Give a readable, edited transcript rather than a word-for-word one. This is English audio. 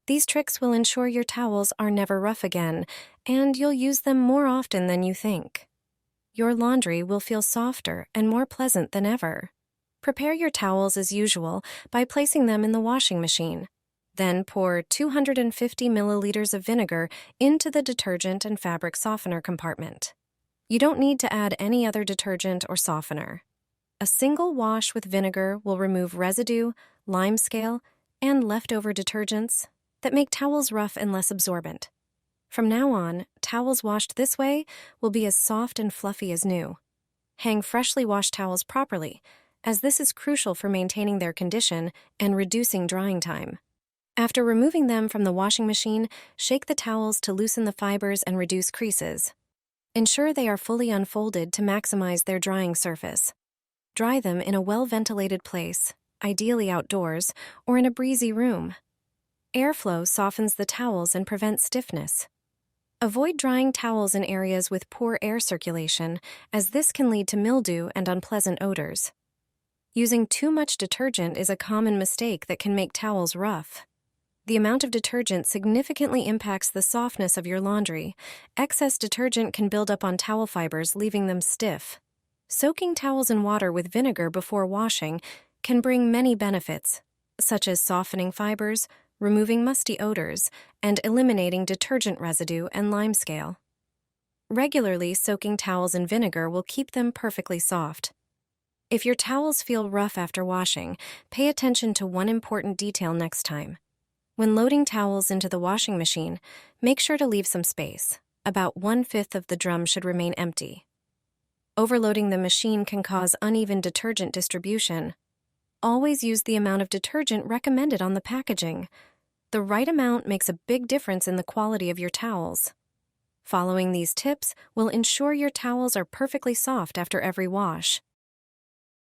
These tricks will ensure your towels are never rough again, and you'll use them more often than you think. Your laundry will feel softer and more pleasant than ever. Prepare your towels as usual by placing them in the washing machine. Then pour 250 milliliters of vinegar into the detergent and fabric softener compartment. You don't need to add any other detergent or softener. A single wash with vinegar will remove residue, limescale, and leftover detergents that make towels rough and less absorbent. From now on, towels washed this way will be as soft and fluffy as new. Hang freshly washed towels properly, as this is crucial for maintaining their condition and reducing drying time. After removing them from the washing machine, shake the towels to loosen the fibers and reduce creases. Ensure they are fully unfolded to maximize their drying surface. Dry them in a well-ventilated place, ideally outdoors, or in a breezy room. Airflow softens the towels and prevents stiffness. Avoid drying towels in areas with poor air circulation, as this can lead to mildew and unpleasant odors. Using too much detergent is a common mistake that can make towels rough. The amount of detergent significantly impacts the softness of your laundry. Excess detergent can build up on towel fibers, leaving them stiff. Soaking towels in water with vinegar before washing can bring many benefits, such as softening fibers, removing musty odors, and eliminating detergent residue and limescale. Regularly soaking towels in vinegar will keep them perfectly soft. If your towels feel rough after washing, pay attention to one important detail next time. When loading towels into the washing machine, make sure to leave some space. About 1/5 of the drum should remain empty. Overloading the machine can cause uneven detergent distribution. Always use the amount of detergent recommended on the packaging. The right amount makes a big difference in the quality of your towels. Following these tips will ensure your towels are perfectly soft after every wash.